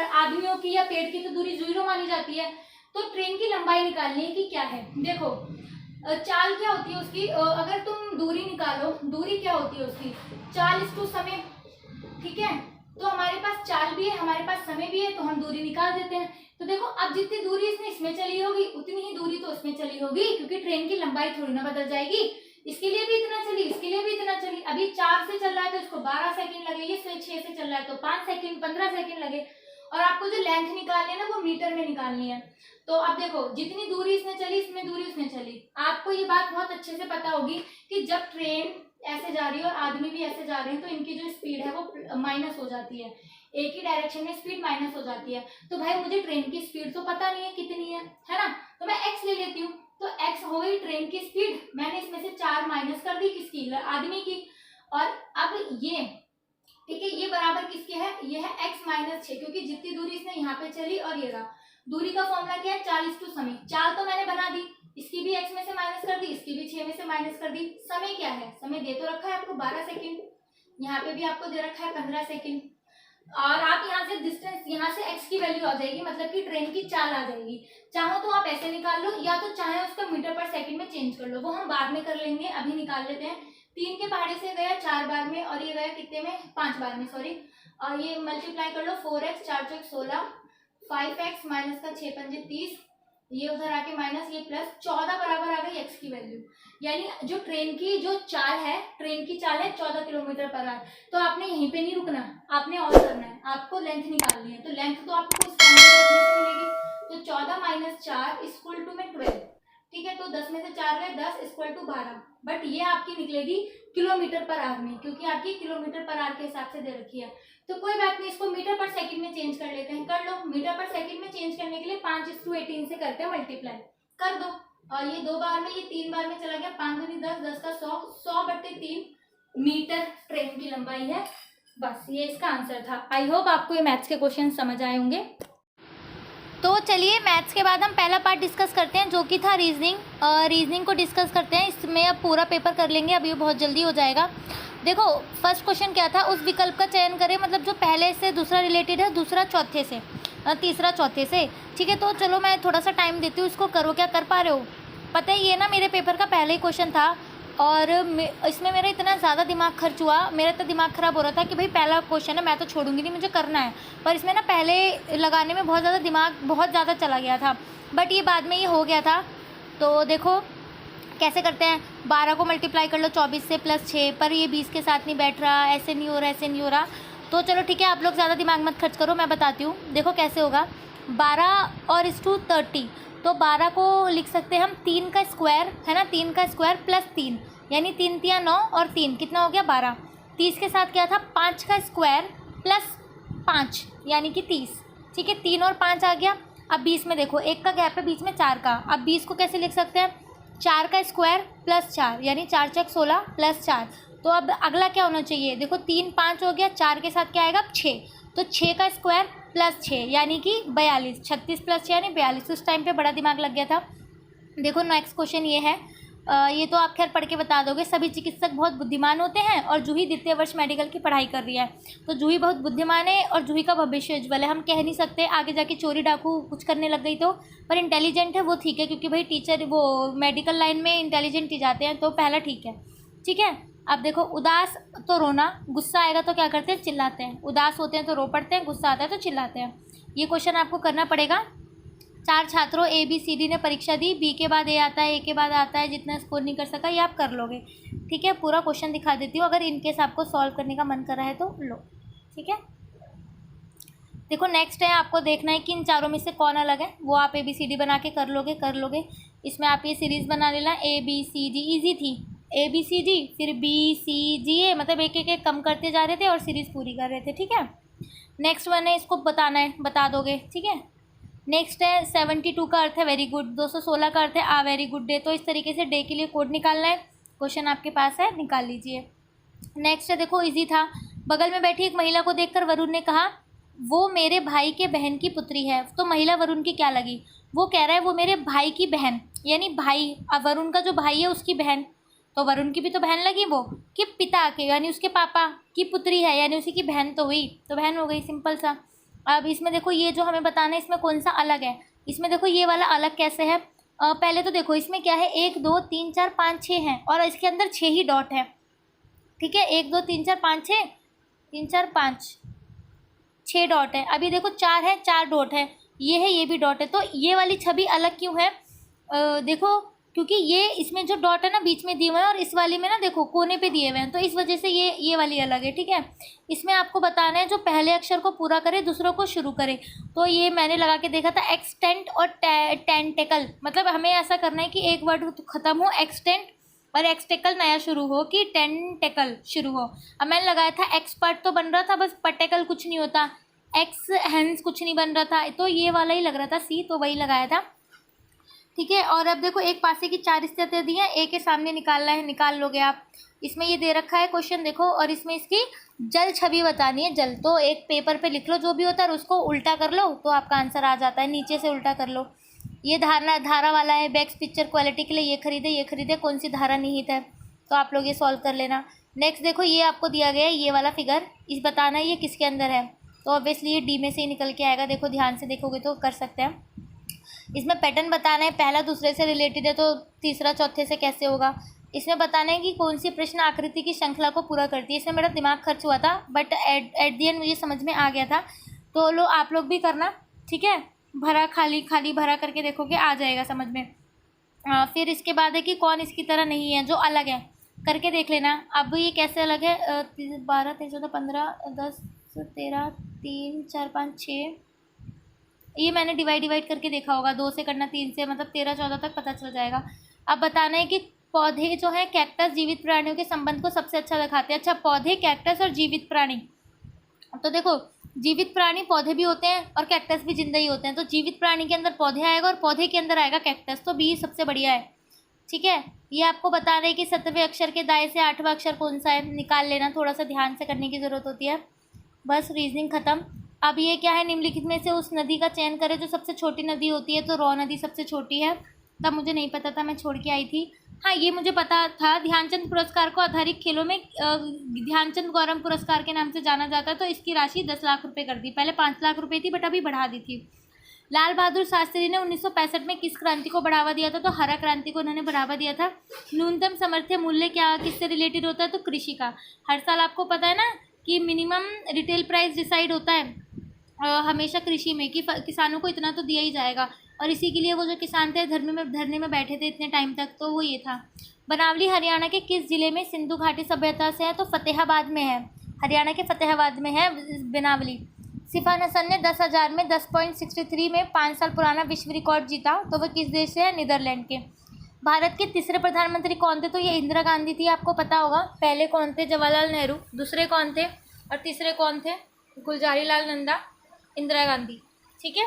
आदमियों की या पेड़ की तो दूरी 0 मानी जाती है। तो ट्रेन की लंबाई निकालनी है कि क्या है। देखो चाल क्या होती है उसकी, अगर तुम दूरी निकालो, दूरी क्या होती है उसकी, चाल इस टू समय, ठीक है। तो हमारे पास चाल भी है, हमारे पास समय भी है, तो हम दूरी निकाल देते हैं। तो देखो अब जितनी दूरी इसमें चली होगी उतनी ही दूरी तो इसमें चली होगी, क्योंकि ट्रेन की लंबाई थोड़ी ना बदल जाएगी। इसके लिए भी इतना चली, इसके लिए भी इतना चली। अभी 4 से चल रहा है तो इसको 12 सेकंड लगे, ये 6 से चल रहा है तो 5 सेकंड 15 सेकंड लगे। और आपको जो लेंथ निकालनी है ना वो मीटर में निकालनी है। तो अब देखो जितनी दूरी इसने चली, इसमें दूरी उसने चली। आपको ये बात बहुत अच्छे से पता होगी कि जब ट्रेन ऐसे जा रही है और आदमी भी ऐसे जा रहे हैं तो इनकी जो स्पीड है वो माइनस हो जाती है, एक ही डायरेक्शन में स्पीड माइनस हो जाती है। तो भाई मुझे ट्रेन की स्पीड तो पता नहीं है कितनी है ना, तो मैं x ले लेती हूँ। तो x हो गई ट्रेन की स्पीड, मैंने इसमें से 4 माइनस कर दी, किसकी, आदमी की। और अब ये, ठीक है, ये बराबर किसके है, ये है x - 6, क्योंकि जितनी दूरी इसने यहाँ पे चली और ये रहा। दूरी का फॉर्मूला क्या है, 4:2 समय। चाल तो मैंने बना दी, इसकी भी x में से माइनस कर दी, इसकी भी 6 में से माइनस कर दी। समय क्या है, समय दे तो रखा है आपको 12 सेकंड, यहाँ पे भी आपको दे रखा है 15 सेकंड। और आप यहाँ से डिस्टेंस, यहाँ से x की वैल्यू आ जाएगी, मतलब कि ट्रेन की चाल आ जाएगी। चाहो तो आप ऐसे निकाल लो, या तो चाहे उसको मीटर पर सेकंड में चेंज कर लो, वो हम बाद में कर लेंगे, अभी निकाल लेते हैं। 3 के पहाड़े से गया 4 बार में, और ये गया कितने में, 5 बार में, सॉरी। और ये मल्टीप्लाई कर लो, 4x 4 चौक 16, 5x माइनस का 6 पंजे 30, ये उधर आके माइनस, ये प्लस, 14 बराबर आ गई x की वैल्यू। यानी जो ट्रेन की जो चाल है, ट्रेन की चाल है 14 किलोमीटर पर आवर। तो आपने यहीं पे नहीं रुकना, आपने और करना है, आपको लेंथ निकालनी है। तो लेंथ तो आपको इस फॉर्मूले में रखने से मिलेगी। तो 14 माइनस 4 इक्वल टू में 12, ठीक है। तो 10 में से 4 गए 10 इक्वल टू 12, बट ये आपकी निकलेगी किलोमीटर पर आवर में, क्योंकि आपकी किलोमीटर पर आवर के हिसाब से दे रखी है। तो कोई बात नहीं, इसको मीटर पर सेकंड में चेंज कर लेते हैं, कर लो। मीटर पर सेकंड में चेंज करने के लिए 5:18 से करते हैं मल्टीप्लाई, कर दो। और ये 2 बार में, ये 3 बार में चला गया, 5 दूनी 10, 10 का 100, 100/3 मीटर ट्रेन की लंबाई है। बस ये इसका आंसर था। आई होप आपको ये मैथ्स के क्वेश्चन समझ आए होंगे। तो चलिए मैथ्स के बाद हम पहला पार्ट डिस्कस करते हैं, जो कि था रीजनिंग। रीजनिंग को डिस्कस करते हैं, इसमें अब पूरा पेपर कर लेंगे, अभी बहुत जल्दी हो जाएगा। देखो फर्स्ट क्वेश्चन क्या था, उस विकल्प का चयन करें, मतलब जो पहले से दूसरा रिलेटेड है, दूसरा चौथे से, तीसरा चौथे से, ठीक है। तो चलो मैं थोड़ा सा टाइम देती हूँ, इसको करो, क्या कर पा रहे हो। पता है ये ना मेरे पेपर का पहला ही क्वेश्चन था, और इसमें मेरा इतना ज़्यादा दिमाग खर्च हुआ, मेरा तो दिमाग ख़राब हो रहा था कि भाई पहला क्वेश्चन है, मैं तो छोड़ूंगी नहीं, मुझे करना है। पर इसमें ना पहले लगाने में बहुत ज़्यादा दिमाग बहुत ज़्यादा चला गया था, बट ये बाद में ये हो गया था। तो देखो कैसे करते हैं, 12 को मल्टीप्लाई कर लो 24 से प्लस 6, पर ये 20 के साथ नहीं बैठ रहा, ऐसे नहीं हो रहा, ऐसे नहीं हो रहा। तो चलो ठीक है, आप लोग ज़्यादा दिमाग मत खर्च करो, मैं बताती हूँ। देखो कैसे होगा, 12 और इस टू 30, तो 12 को लिख सकते हैं हम 3 का स्क्वायर, है ना, 3 का स्क्वायर प्लस 3, यानी 3 3 9 और 3 कितना हो गया 12। 30 के साथ क्या था, 5 का स्क्वायर प्लस 5 यानी कि 30, ठीक है, 3 और 5 आ गया। अब 20 में देखो, एक का गैप है बीच में 4 का, अब 20 को कैसे लिख सकते हैं, 4 का स्क्वायर प्लस 4 यानी 4 चौक 16 प्लस 4। तो अब अगला क्या होना चाहिए, देखो 3 5 हो गया, 4 के साथ क्या आएगा 6, तो 6 का स्क्वायर प्लस 6 यानी कि 42, 36 प्लस 6 यानी 42। उस टाइम पे बड़ा दिमाग लग गया था। देखो नेक्स्ट क्वेश्चन ये है, ये तो आप खैर पढ़ के बता दोगे, सभी चिकित्सक बहुत बुद्धिमान होते हैं, और जूही द्वितीय वर्ष मेडिकल की पढ़ाई कर रही है, तो जूही बहुत बुद्धिमान है और जूही का भविष्य उज्ज्वल है। हम कह नहीं सकते आगे जाके चोरी डाकू कुछ करने लग गई तो, पर इंटेलिजेंट है वो ठीक है, क्योंकि भाई टीचर वो मेडिकल लाइन में इंटेलिजेंट ही जाते हैं, तो पहला ठीक है, ठीक है। अब देखो उदास तो रोना, गुस्सा आएगा तो क्या करते हैं, चिल्लाते हैं, उदास होते हैं तो रो पड़ते हैं, गुस्सा आता है तो चिल्लाते हैं। ये क्वेश्चन आपको करना पड़ेगा। 4 छात्रों ABCD ने परीक्षा दी, B के बाद A आता है, A के बाद आता है, जितना स्कोर नहीं कर सका ये आप कर लोगे, ठीक है। पूरा क्वेश्चन दिखा देती हूँ, अगर इनकेस आपको सॉल्व करने का मन कर रहा है तो लो, ठीक है। देखो नेक्स्ट है, आपको देखना है कि इन चारों में से कौन अलग है, वो आप ABCD बना के कर लोगे। इसमें आप ये सीरीज़ बना लेना, ABCD ईजी थी, ABCD फिर BCGA, मतलब एक एक कम करते जा रहे थे और सीरीज़ पूरी कर रहे थे, ठीक है। नेक्स्ट वन है, इसको बताना है, बता दोगे, ठीक है। नेक्स्ट है 72 का अर्थ है वेरी गुड, 216 का अर्थ है आ वेरी गुड डे। तो इस तरीके से डे के लिए कोड निकालना है, क्वेश्चन आपके पास है, निकाल लीजिए। नेक्स्ट है, देखो इजी था, बगल में बैठी एक महिला को देखकर वरुण ने कहा वो मेरे भाई के बहन की पुत्री है। तो महिला वरुण की क्या लगी, वो कह रहा है वो मेरे भाई की बहन, यानी भाई वरुण का जो भाई है उसकी बहन, तो वरुण की भी तो बहन लगी वो, कि पिता के यानी उसके पापा की पुत्री है, यानी उसी की बहन तो हुई, तो बहन हो गई, सिंपल सा। अब इसमें देखो ये जो हमें बताना है इसमें कौन सा अलग है, इसमें देखो ये वाला अलग कैसे है। पहले तो देखो इसमें क्या है, 1 2 3 4 5 6 हैं, और इसके अंदर 6 ही डॉट है, ठीक है। 1 2 3 4 5 6, 3 4 5 6 डॉट है। अभी देखो 4 है, 4 डॉट है, ये है, ये भी डॉट है। तो ये वाली छवि अलग क्यों है, देखो क्योंकि ये इसमें जो डॉट है ना बीच में दिए हुए हैं, और इस वाली में ना देखो कोने पे दिए हुए हैं, तो इस वजह से ये वाली अलग है, ठीक है। इसमें आपको बताना है जो पहले अक्षर को पूरा करे दूसरों को शुरू करे। तो ये मैंने लगा के देखा था, एक्सटेंट और टेंटेकल, मतलब हमें ऐसा करना है कि एक वर्ड खत्म हो एक्सटेंट और एक्सटेकल नया शुरू हो, कि टेंटेकल शुरू हो। अब मैंने लगाया था एक्सपर्ट तो बन रहा था, बस पटेकल कुछ नहीं होता, एक्स हैंस कुछ नहीं बन रहा था, तो ये वाला ही लग रहा था सी, तो वही लगाया था। ठीक है। और अब देखो एक पासे की 4 स्थितियाँ दी हैं, ए के सामने निकालना है, निकाल लोगे आप। इसमें ये दे रखा है क्वेश्चन देखो, और इसमें इसकी जल छवि बतानी है। जल तो एक पेपर पे लिख लो जो भी होता है, और उसको उल्टा कर लो तो आपका आंसर आ जाता है, नीचे से उल्टा कर लो। ये धारा वाला है, बैक्स पिक्चर क्वालिटी के लिए ये खरीदे, कौन सी धारा निहित है, तो आप लोग ये सॉल्व कर लेना। नेक्स्ट देखो ये आपको दिया गया है ये वाला फिगर, इस बताना है ये किसके अंदर है, तो ऑब्वियसली ये डी में से ही निकल के आएगा। देखो ध्यान से देखोगे तो कर सकते हैं। इसमें पैटर्न बताना है, पहला दूसरे से रिलेटेड है तो तीसरा चौथे से कैसे होगा। इसमें बताना है कि कौन सी प्रश्न आकृति की श्रृंखला को पूरा करती है। इसमें मेरा दिमाग खर्च हुआ था, बट एट दी एंड मुझे समझ में आ गया था। तो आप लोग भी करना, ठीक है। भरा खाली खाली भरा करके देखोगे आ जाएगा समझ में। फिर इसके बाद है कि कौन इसकी तरह नहीं है, जो अलग है, करके देख लेना। अब ये कैसे अलग है, 12 13 14 15 10 13 3 4 5 6, ये मैंने डिवाइड करके देखा होगा, 2 से करना, 3 से, मतलब 13 14 तक पता चल जाएगा। अब बताना है कि पौधे जो है कैक्टस जीवित प्राणियों के संबंध को सबसे अच्छा दिखाते हैं। अच्छा, पौधे, कैक्टस और जीवित प्राणी, तो देखो जीवित प्राणी पौधे भी होते हैं और कैक्टस भी जिंदा ही होते हैं, तो जीवित प्राणी के अंदर पौधे आएगा और पौधे के अंदर आएगा कैक्टस, तो बी सबसे बढ़िया है, ठीक है। ये आपको बता रहे हैं कि 7वें अक्षर के दाएं से 8वां अक्षर कौन सा है, निकाल लेना, थोड़ा सा ध्यान से करने की ज़रूरत होती है। बस रीजनिंग ख़त्म। अब ये क्या है, निम्नलिखित में से उस नदी का चयन करें जो सबसे छोटी नदी होती है, तो रॉ नदी सबसे छोटी है। तब मुझे नहीं पता था, मैं छोड़ के आई थी। हाँ, ये मुझे पता था, ध्यानचंद पुरस्कार को आधारित खेलों में ध्यानचंद गौरव पुरस्कार के नाम से जाना जाता है, तो इसकी राशि 10 लाख रुपए कर दी, पहले 5 लाख रुपए थी बट अभी बढ़ा दी थी। लाल बहादुर शास्त्री ने 1965 में किस क्रांति को बढ़ावा दिया था, तो हरा क्रांति को उन्होंने बढ़ावा दिया था। न्यूनतम समर्थन मूल्य क्या किससे रिलेटेड होता है, तो कृषि का। हर साल आपको पता है ना कि मिनिमम रिटेल प्राइस डिसाइड होता है हमेशा कृषि में, कि किसानों को इतना तो दिया ही जाएगा, और इसी के लिए वो जो किसान थे धरने में बैठे थे इतने टाइम तक, तो वो ये था। बनावली हरियाणा के किस जिले में सिंधु घाटी सभ्यता से है, तो फतेहाबाद में है, हरियाणा के फतेहाबाद में है बनावली। सिफान हसन ने 10,000 में 10.63 में 5 साल पुराना विश्व रिकॉर्ड जीता, तो वह किस देश से है, नीदरलैंड के। भारत के तीसरे प्रधानमंत्री कौन थे, तो ये इंदिरा गांधी थी, आपको पता होगा। पहले कौन थे, जवाहरलाल नेहरू, दूसरे कौन थे और तीसरे कौन थे, गुलजारी लाल नंदा, इंदिरा गांधी, ठीक है।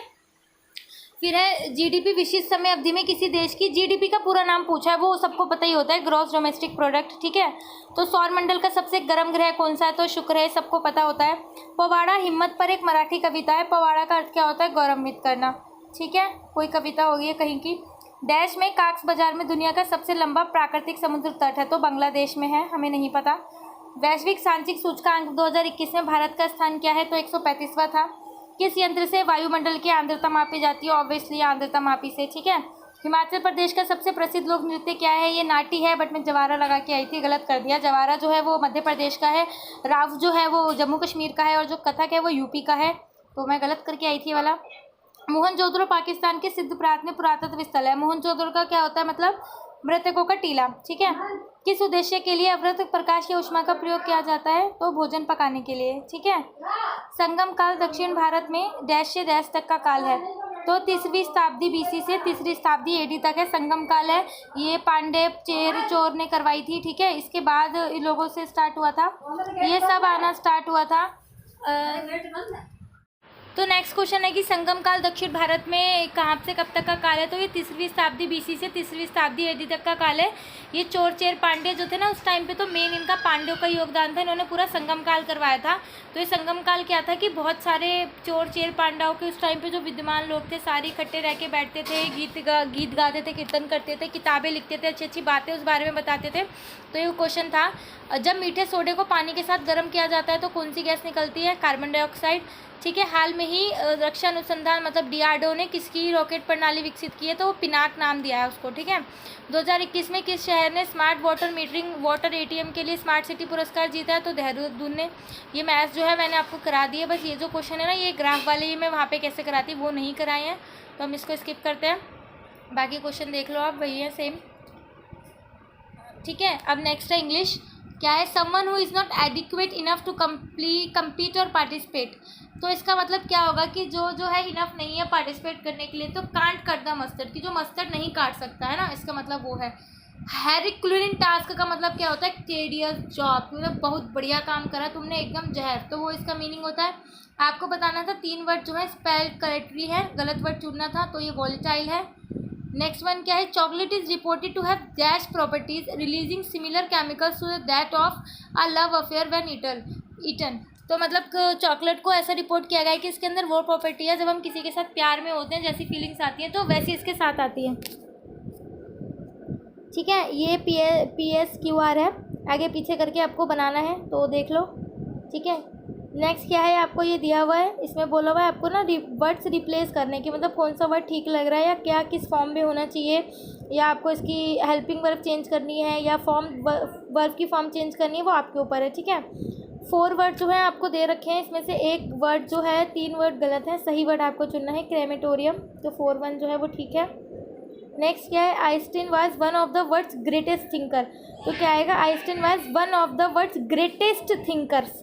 फिर है जीडीपी विशिष्ट समय अवधि में किसी देश की, जीडीपी का पूरा नाम पूछा है, वो सबको पता ही होता है, ग्रॉस डोमेस्टिक प्रोडक्ट, ठीक है। तो सौरमंडल का सबसे गर्म ग्रह कौन सा है, तो शुक्र है, सबको पता होता है। पवाड़ा हिम्मत पर एक मराठी कविता है, पवाड़ा का अर्थ क्या होता है, गौरवान्वित करना, ठीक है, कोई कविता होगी है कहीं की। डैश में काक्स बाजार में दुनिया का सबसे लंबा प्राकृतिक समुद्र तट है, तो बांग्लादेश में है, हमें नहीं पता। वैश्विक सांख्यिक सूचकांक 2021 में भारत का स्थान क्या है, तो 135वां था। किस यंत्र से वायुमंडल की आर्द्रता मापी जाती है, ऑब्वियसली आर्द्रता मापी से, ठीक है। हिमाचल प्रदेश का सबसे प्रसिद्ध लोक नृत्य क्या है, ये नाटी है, बट मैं जवारा लगा के आई थी, गलत कर दिया। जवारा जो है वो मध्य प्रदेश का है, राव जो है वो जम्मू कश्मीर का है, और जो कथक है वो यूपी का है, तो मैं गलत करके आई थी वाला। मोहनजोदड़ो पाकिस्तान के सिद्ध पुरातत्व स्थल है। मोहनजोदड़ो का क्या होता है, मतलब मृतकों का टीला, ठीक है। किस उद्देश्य के लिए अवृत प्रकाश या ऊष्मा का प्रयोग किया जाता है, तो भोजन पकाने के लिए, ठीक है। संगम काल दक्षिण भारत में डैश से डैश तक का काल है, तो 3वीं शताब्दी बीसी से 3री शताब्दी एडी तक है, संगम काल है। ये पांडे चोर ने करवाई थी, ठीक है। इसके बाद इन लोगों से स्टार्ट हुआ था, ये सब आना स्टार्ट हुआ था। तो नेक्स्ट क्वेश्चन है कि संगम काल दक्षिण भारत में कहाँ से कब तक का काल है, तो ये 3वीं शताब्दी बीसी से 3वीं शताब्दी एडी तक का काल है। ये चोर चेर पांडे जो थे ना उस टाइम पे, तो मेन इनका पांड्यों का योगदान था, इन्होंने पूरा संगम काल करवाया था। तो ये संगम काल क्या था कि बहुत सारे चोर चेर पांडवों के उस टाइम पे जो विद्यमान लोग थे सारे इकट्ठे रह के बैठते थे, गीत गाते थे, कीर्तन करते थे, किताबें लिखते थे, अच्छी अच्छी बातें उस बारे में बताते थे। तो ये क्वेश्चन था, जब मीठे सोडे को पानी के साथ गर्म किया जाता है तो कौन सी गैस निकलती है, कार्बन डाइऑक्साइड, ठीक है। हाल में ही रक्षा अनुसंधान मतलब डीआरडीओ ने किसकी रॉकेट प्रणाली विकसित की है, तो वो पिनाक नाम दिया है उसको, ठीक है। 2021 में किस शहर ने smart water metering water ATM के लिए स्मार्ट सिटी पुरस्कार जीता है, तो देहरादून ने। ये मैथ्स जो है मैंने आपको करा दी है, बस ये जो क्वेश्चन है ना ये ग्राफ वाले ये मैं वहाँ पे कैसे कराती वो नहीं कराए हैं, तो हम इसको स्किप करते हैं। बाकी क्वेश्चन देख लो आप, वही है सेम, ठीक है। अब नेक्स्ट है इंग्लिश, क्या है, someone who is not adequate enough to compete और पार्टिसिपेट, तो इसका मतलब क्या होगा कि जो है इनफ नहीं है पार्टिसिपेट करने के लिए, तो कांट कट द मस्टर्ड, कि जो मस्टर्ड नहीं काट सकता है ना, इसका मतलब वो है। हैरिक्यूलिन टास्क का मतलब क्या होता है, टेडियस जॉब, मतलब बहुत बढ़िया काम करा तुमने, एकदम जहर, तो वो इसका मीनिंग होता है। आपको बताना था 3 वर्ड जो है स्पेल करेक्टली है, गलत वर्ड चुनना था, तो ये वॉलेटाइल है, नेक्स्ट वन क्या है, chocolate is reported to have dash properties releasing similar chemicals to that of a love affair when eaten. तो मतलब चॉकलेट को ऐसा रिपोर्ट किया गया है कि इसके अंदर वो प्रॉपर्टी है, जब हम किसी के साथ प्यार में होते हैं जैसी फीलिंग्स आती हैं तो वैसी इसके साथ आती है। ठीक है, ये PSQR है, आगे पीछे करके आपको बनाना है तो देख लो। ठीक है, नेक्स्ट क्या है, आपको ये दिया हुआ है, इसमें बोला हुआ है आपको ना वर्ड्स रिप्लेस करने की, मतलब कौन सा वर्ड ठीक लग रहा है या क्या किस फॉर्म में होना चाहिए, या आपको इसकी हेल्पिंग वर्ब चेंज करनी है या वर्ब की फॉर्म चेंज करनी है, वो आपके ऊपर है। ठीक है, 4 वर्ड जो है आपको दे रखे हैं, इसमें से एक वर्ड जो है 3 वर्ड गलत है, सही वर्ड आपको चुनना है क्रेमेटोरियम, तो 4-1 जो है वो ठीक है। नेक्स्ट क्या है, Einstein was one of the world's greatest thinker, तो क्या आएगा, Einstein was one of the world's greatest thinkers,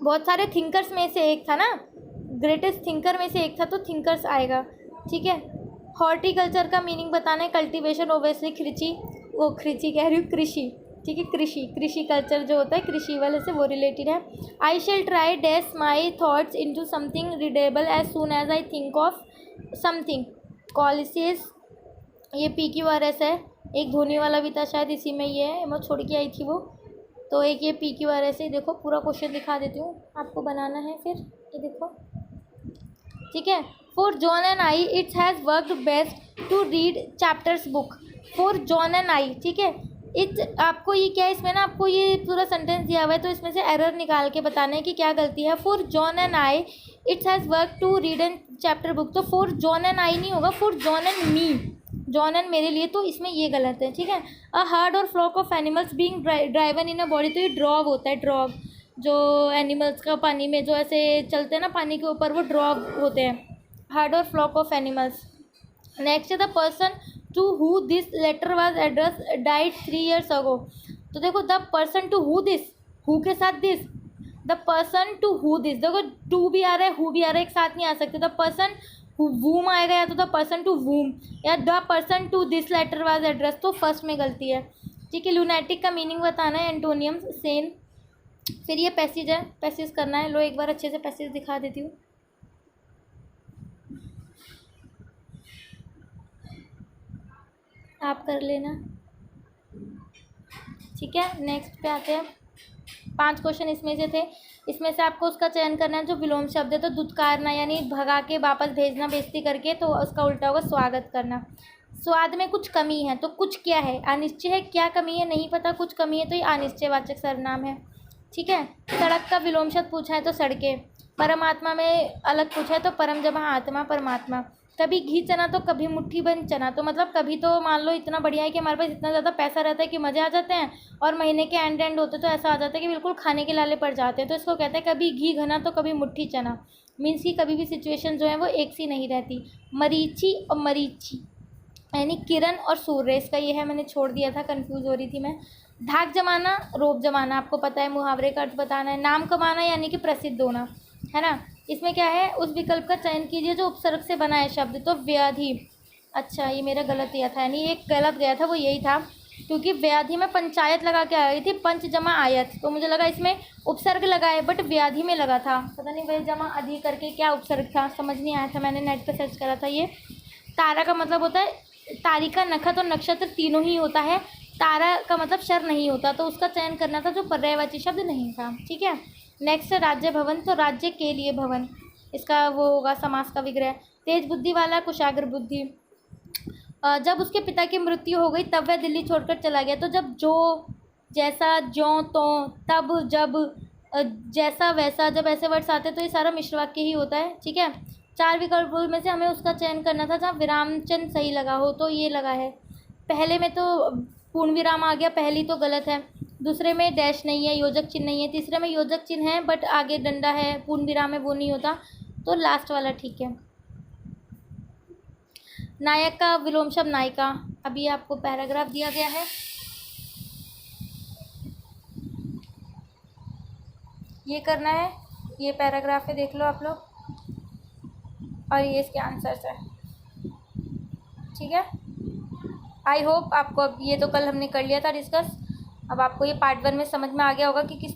बहुत सारे थिंकर्स में से एक था ना, ग्रेटेस्ट थिंकर में से एक था तो थिंकर्स आएगा। ठीक है, हॉर्टिकल्चर का मीनिंग बताना है, कल्टीवेशन ओवेसली कृषि कह रही हूँ, कृषि। ठीक है, कृषि कल्चर जो होता है कृषि वाले से वो रिलेटेड है। I shall try dash my thoughts into something readable as soon as I think of something colossus, ये PQRS है, एक धोनी वाला भी था शायद इसी में ये है, मैं छोड़ के आई थी वो, तो एक ये PQRS है। देखो पूरा क्वेश्चन दिखा देती हूँ, आपको बनाना है फिर, ये देखो। ठीक है, for John and I it's has worked best to read chapters book, for John and I. ठीक है, आपको ये क्या है, इसमें ना आपको ये पूरा सेंटेंस दिया हुआ है तो इसमें से एरर निकाल के बताना है कि क्या गलती है। For John and I it's has work to read and chapter book, तो फॉर जॉन एंड आई नहीं होगा, for John and me, John and मेरे लिए, तो इसमें ये गलत है। ठीक है, a herd or flock of animals being driven in a body, तो ये ड्रॉग होता है, ड्रॉग जो एनिमल्स का पानी में जो ऐसे चलते हैं ना पानी के ऊपर, वो ड्रॉग होते हैं, herd or flock of animals. Next है the person to who this letter was address died 3 years ago, तो देखो the person to who this, who के साथ this, the person to who this, देखो टू भी आ रहा है हु भी आ रहा है, एक साथ नहीं आ सकते, द पर्सन वूम आएगा या तो द पर्सन टू वूम या the person to this letter was address, तो फर्स्ट में गलती है। ठीक है, लूनेटिक का मीनिंग बताना है, एंटोनियम्स सेन। फिर ये पैसेज है, पैसेज करना है, लो एक बार अच्छे से पैसेज दिखा देती हूँ। आप कर लेना। ठीक है, नेक्स्ट पे आते हैं, 5 क्वेश्चन इसमें से थे, इसमें से आपको उसका चयन करना है जो विलोम शब्द है, तो दुत्कारना यानी भगा के वापस भेजना, बेइज्जती करके, तो उसका उल्टा होगा स्वागत करना। स्वाद में कुछ कमी है, तो कुछ क्या है, अनिश्चय है, क्या कमी है नहीं पता, कुछ कमी है तो ये अनिश्चयवाचक सर्वनाम है। ठीक है, सड़क का विलोम शब्द पूछा है तो सड़कें, परमात्मा में अलग पूछा है तो परम जमा आत्मा परमात्मा, कभी घी चना तो कभी मुट्ठी बंद चना, तो मतलब कभी तो मान लो इतना बढ़िया है कि हमारे पास इतना ज़्यादा पैसा रहता है कि मज़े आ जाते हैं, और महीने के एंड होते तो ऐसा आ जाता है कि बिल्कुल खाने के लाले पड़ जाते हैं, तो इसको कहते हैं कभी घी घना तो कभी मुट्ठी चना, मीन्स की कभी भी सिचुएशन जो है वो एक सी नहीं रहती। मरीची और मरीची यानी किरण और सूर्य, इसका ये है, मैंने छोड़ दिया था, कंफ्यूज हो रही थी मैं। धाक जमाना रोप जमाना, आपको पता है, मुहावरे का अर्थ बताना है। नाम कमाना यानी कि प्रसिद्ध होना, है ना। इसमें क्या है, उस विकल्प का चयन कीजिए जो उपसर्ग से बना है शब्द, तो व्याधि, अच्छा ये मेरा गलत दिया था, यानी एक गलत गया था वो यही था, क्योंकि व्याधि में पंचायत लगा के आई थी, पंच जमा आयत, तो मुझे लगा इसमें उपसर्ग लगा है, बट व्याधि में लगा था, पता नहीं वे जमा अधि करके क्या उपसर्ग था, समझ नहीं आया था, मैंने नेट पर सर्च करा था। ये तारा का मतलब होता है, तारिका नखत और नक्षत्र तीनों ही होता है, तारा का मतलब शर नहीं होता, तो उसका चयन करना था जो पर्यायवाची शब्द नहीं था। ठीक है, नेक्स्ट राज्य भवन, तो राज्य के लिए भवन, इसका वो होगा समास का विग्रह। तेज बुद्धि वाला कुशाग्र बुद्धि, जब उसके पिता की मृत्यु हो गई तब वह दिल्ली छोड़कर चला गया, तो जब जो जैसा ज्यों तो तब जब जैसा वैसा, जब ऐसे वर्ड्स आते हैं तो ये सारा मिश्र वाक्य ही होता है। ठीक है, 4 विकल्पों में से हमें उसका चयन करना था जहाँ विराम चिन्ह सही लगा हो, तो ये लगा है। पहले में तो पूर्ण विराम आ गया, पहली तो गलत है, दूसरे में डैश नहीं है, योजक चिन्ह नहीं है, तीसरे में योजक चिन्ह है बट आगे डंडा है, पूर्ण विराम है, वो नहीं होता, तो लास्ट वाला ठीक है। नायक का विलोम शब्द नायिका, अभी आपको पैराग्राफ दिया गया है, ये करना है, ये पैराग्राफ है, देख लो आप लोग, और ये इसके आंसर्स है। ठीक है, आई होप आपको, अब ये तो कल हमने कर लिया था डिस्कस, अब आपको ये पार्ट 1 में समझ में आ गया होगा कि किस